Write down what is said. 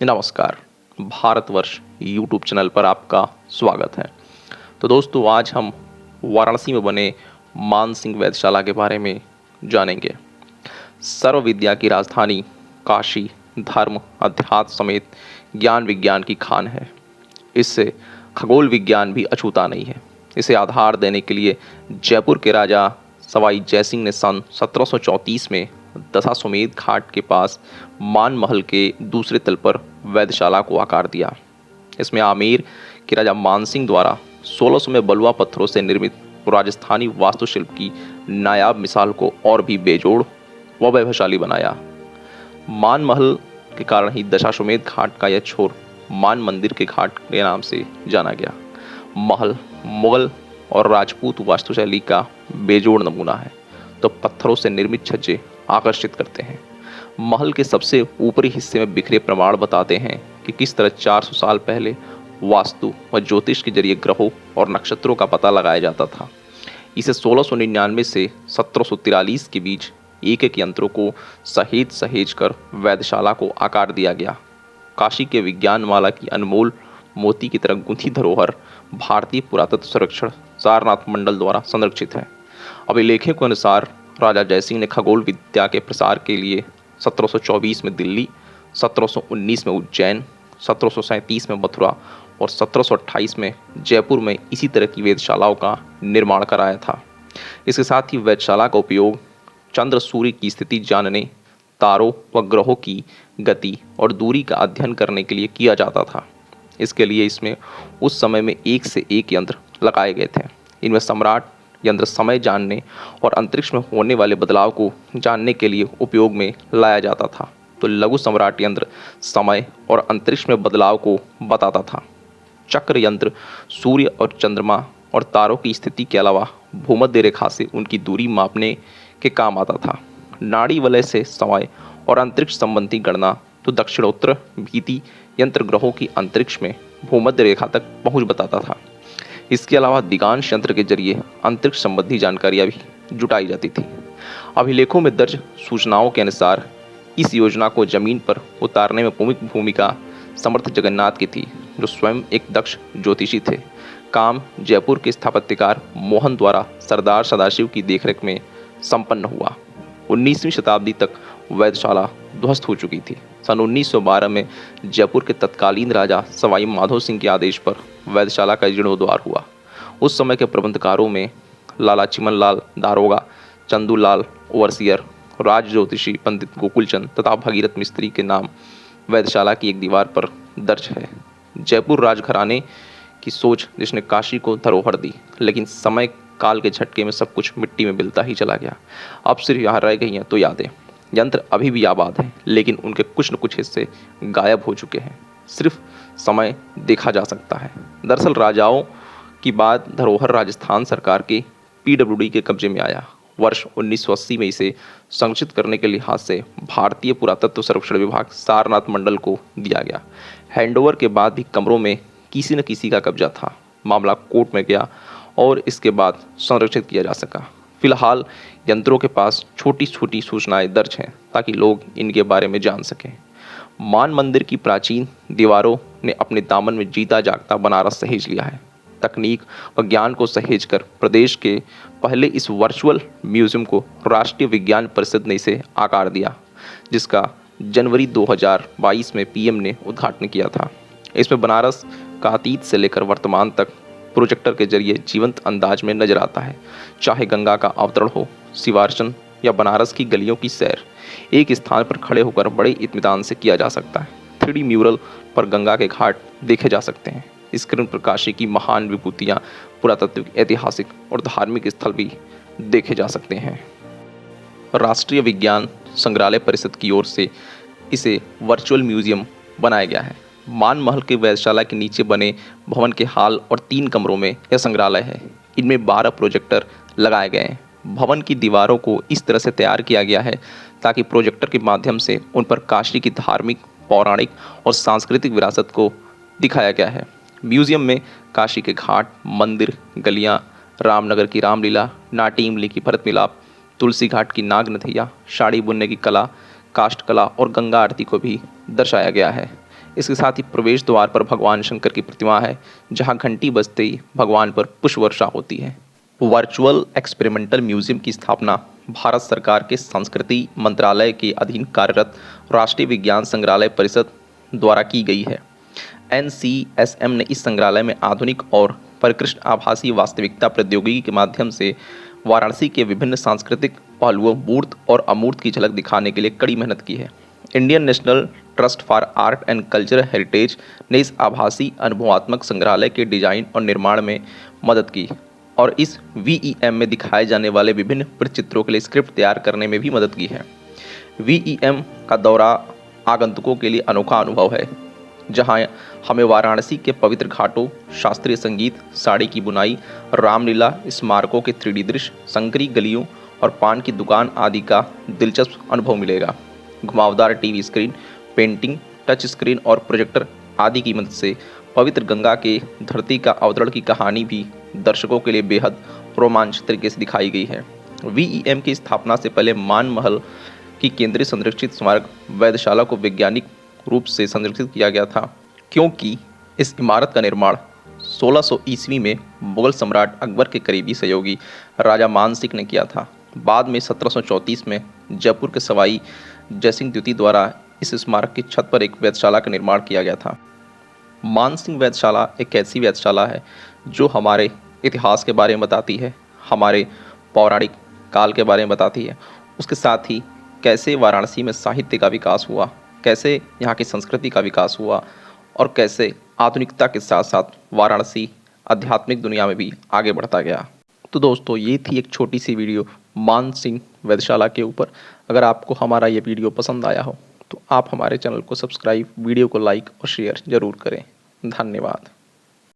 नमस्कार। Bharatvarsh YouTube channel पर आपका स्वागत है। तो दोस्तों, आज हम वाराणसी में बने मानसिंह वेधशाला के बारे में जानेंगे। सर्व विद्या की राजधानी काशी धर्म अध्यात्म समेत ज्ञान विज्ञान की खान है। इससे खगोल विज्ञान भी अछूता नहीं है। इसे आधार देने के लिए जयपुर के राजा सवाई जयसिंह ने सन 1734 में दशाश्वमेध घाट के पास मान महल के दूसरे तल पर वेधशाला को आकार दिया। इसमें आमेर के राजा मानसिंह द्वारा 1600 में बलुआ पत्थरों से निर्मित राजस्थानी वास्तुशिल्प की नायाब मिसाल को और भी बेजोड़ व वैभवशाली बनाया। मान महल के कारण ही दशाश्वमेध घाट का यह छोर मान मंदिर के घाट के नाम से जाना गया। महल मुगल और राजपूत वास्तुशैली का बेजोड़ नमूना है, तो पत्थरों से निर्मित छज्जे आकर्षित करते हैं। महल के सबसे ऊपरी हिस्से में बिखरे प्रमाण बताते हैं कि किस तरह 400 साल पहले वास्तु व ज्योतिष के जरिए ग्रहों और नक्षत्रों का पता लगाया जाता था। इसे 1699 से 1743 के बीच एक एक यंत्रों को सहेज कर वेधशाला को आकार दिया गया। काशी के विज्ञानमाला की अनमोल मोती की तरह गुंथी धरोहर भारतीय पुरातत्व संरक्षण सारनाथ मंडल द्वारा संरक्षित है। अभिलेखों के अनुसार राजा जयसिंह ने खगोल विद्या के प्रसार के लिए 1724 में दिल्ली, 1719 में उज्जैन, 1737 में मथुरा और 1728 में जयपुर में इसी तरह की वेधशालाओं का निर्माण कराया था। इसके साथ ही वेधशाला का उपयोग चंद्र सूर्य की स्थिति जानने, तारों व ग्रहों की गति और दूरी का अध्ययन करने के लिए किया जाता था। इसके लिए इसमें उस समय में एक से एक यंत्र लगाए गए थे। इनमें सम्राट यंत्र समय जानने और अंतरिक्ष में होने वाले बदलाव को जानने के लिए उपयोग में लाया जाता था, तो लघु सम्राट यंत्र समय और अंतरिक्ष में बदलाव को बताता था। चक्र यंत्र सूर्य और चंद्रमा और तारों की स्थिति के अलावा भूमध्य रेखा से उनकी दूरी मापने के काम आता था। नाड़ी वलय से समय और अंतरिक्ष संबंधी गणना, तो दक्षिणोत्तर भीति यंत्र ग्रहों की अंतरिक्ष में भूमध्य रेखा तक पहुंच बताता था। इसके अलावा दिगांश यंत्र के जरिए अंतरिक्ष संबंधी जानकारियां भी जुटाई जाती थी। अभिलेखों में दर्ज सूचनाओं के अनुसार इस योजना को जमीन पर उतारने में प्रमुख भूमिका समर्थ जगन्नाथ की थी, जो स्वयं एक दक्ष ज्योतिषी थे। काम जयपुर के स्थापत्यकार मोहन द्वारा सरदार सदाशिव की देखरेख में संपन्न हुआ। 19वीं शताब्दी तक वेधशाला ध्वस्त हो चुकी थी। सन 1912 में जयपुर के तत्कालीन राजा सवाई माधो सिंह के आदेश पर वेधशाला का जीर्णोद्धार हुआ। उस समय के प्रबंधकारों में लाला चिमनलाल दारोगा, चंदूलाल ओवरसियर, राज ज्योतिषी पंडित गोकुलचंद तथा भगीरथ मिस्त्री के नाम वेधशाला की एक दीवार पर दर्ज है। जयपुर राजघराने की सोच जिसने काशी को धरोहर दी, लेकिन समय काल के झटके में सब कुछ मिट्टी में मिलता ही चला गया। अब सिर्फ यहाँ रह गई हैं तो यादें। यंत्र अभी भी आबाद हैं, लेकिन उनके कुछ न कुछ हिस्से गायब हो चुके हैं। सिर्फ समय देखा जा सकता है। दरअसल राजाओं की बाद धरोहर राजस्थान सरकार के पीडब्ल्यूडी के कब्जे में आया। वर्ष 1980 में इसे संरक्षित करने के लिहाज से भारतीय पुरातत्व सर्वेक्षण विभाग सारनाथ मंडल को दिया गया। हैंडओवर के बाद भी कमरों में किसी न किसी का कब्जा था। मामला कोर्ट में गया और इसके बाद संरक्षित किया जा सका। फिलहाल यंत्रों के पास छोटी छोटी सूचनाएं दर्ज हैं ताकि लोग इनके बारे में जान सकें। मान मंदिर की प्राचीन दीवारों ने अपने दामन में जीता जागता बनारस सहेज लिया है। तकनीक व ज्ञान को सहेज कर प्रदेश के पहले इस वर्चुअल म्यूजियम को राष्ट्रीय विज्ञान परिषद ने इसे आकार दिया, जिसका जनवरी 2022 में पीएम ने उद्घाटन किया था। इसमें बनारस का अतीत से लेकर वर्तमान तक प्रोजेक्टर के जरिए जीवंत अंदाज में नजर आता है। चाहे गंगा का अवतरण हो, शिवार्चन या बनारस की गलियों की सैर, एक स्थान पर खड़े होकर बड़े इत्मीनान से किया जा सकता है। 3D म्यूरल पर गंगा के घाट देखे जा सकते हैं। स्क्रीन पर काशी की महान विभूतियाँ, पुरातात्विक, ऐतिहासिक और धार्मिक स्थल भी देखे जा सकते हैं। राष्ट्रीय विज्ञान संग्रहालय परिषद की ओर से इसे वर्चुअल म्यूजियम बनाया गया है। मान महल के वेधशाला के नीचे बने भवन के हाल और 3 कमरों में यह संग्रहालय है। इनमें 12 प्रोजेक्टर लगाए गए हैं। भवन की दीवारों को इस तरह से तैयार किया गया है ताकि प्रोजेक्टर के माध्यम से उन पर काशी की धार्मिक, पौराणिक और सांस्कृतिक विरासत को दिखाया गया है। म्यूजियम में काशी के घाट, मंदिर, गलियाँ, रामनगर की रामलीला, नाटी इमली की भरत मिलाप, तुलसी घाट की नाग नथिया, साड़ी बुनने की कला, काष्ठ कला और गंगा आरती को भी दर्शाया गया है। इसके साथ ही प्रवेश द्वार पर भगवान शंकर की प्रतिमा है, जहां घंटी बजते ही भगवान पर पुष्प वर्षा होती है। वर्चुअल एक्सपेरिमेंटल म्यूजियम की स्थापना भारत सरकार के संस्कृति मंत्रालय के अधीन कार्यरत राष्ट्रीय विज्ञान संग्रहालय परिषद द्वारा की गई है। NCSM ने इस संग्रहालय में आधुनिक और परिष्कृत आभासी वास्तविकता प्रौद्योगिकी के माध्यम से वाराणसी के विभिन्न सांस्कृतिक पहलुओं, मूर्त और अमूर्त की झलक दिखाने के लिए कड़ी मेहनत की है। Indian national trust for art and cultural heritage ने इस आभासी अनुभवात्मक संग्रहालय के डिजाइन और निर्माण में मदद की और इस VEM में दिखाए जाने वाले विभिन्न चित्रों के लिए स्क्रिप्ट तैयार करने में भी मदद की है। VEM का दौरा आगंतुकों के लिए अनोखा अनुभव है, जहां हमें वाराणसी के पवित्र घाटों, शास्त्रीय संगीत, साड़ी की बुनाई, रामलीला स्मारकों के 3D दृश्य, संकरी गलियों और पान की दुकान आदि का दिलचस्प अनुभव मिलेगा। घुमावदार TV screen, painting, touch screen और प्रोजेक्टर आदि की मदद से पवित्र गंगा के धरती का अवतरण की कहानी भी दर्शकों के लिए बेहद रोमांचक तरीके से दिखाई गई है। VEM की स्थापना से पहले मान महल की केंद्रीय संरक्षित स्मारक वेधशाला को वैज्ञानिक रूप से संरक्षित किया गया था, क्योंकि इस इमारत का निर्माण 1600 ईस्वी में मुगल सम्राट अकबर के करीबी सहयोगी राजा मान सिंह ने किया था। बाद में 1734 में जयपुर के सवाई जयसिंह द्वितीय द्वारा इस स्मारक की छत पर एक वेधशाला का निर्माण किया गया था। मान सिंह वेधशाला एक ऐसी वेधशाला है जो हमारे इतिहास के बारे में बताती है, हमारे पौराणिक काल के बारे में बताती है, उसके साथ ही कैसे वाराणसी में साहित्य का विकास हुआ, कैसे यहाँ की संस्कृति का विकास हुआ और कैसे आधुनिकता के साथ साथ वाराणसी आध्यात्मिक दुनिया में भी आगे बढ़ता गया। तो दोस्तों, ये थी एक छोटी सी वीडियो मान सिंह वेधशाला के ऊपर। अगर आपको हमारा ये वीडियो पसंद आया हो तो आप हमारे चैनल को सब्सक्राइब, वीडियो को लाइक और शेयर ज़रूर करें। धन्यवाद।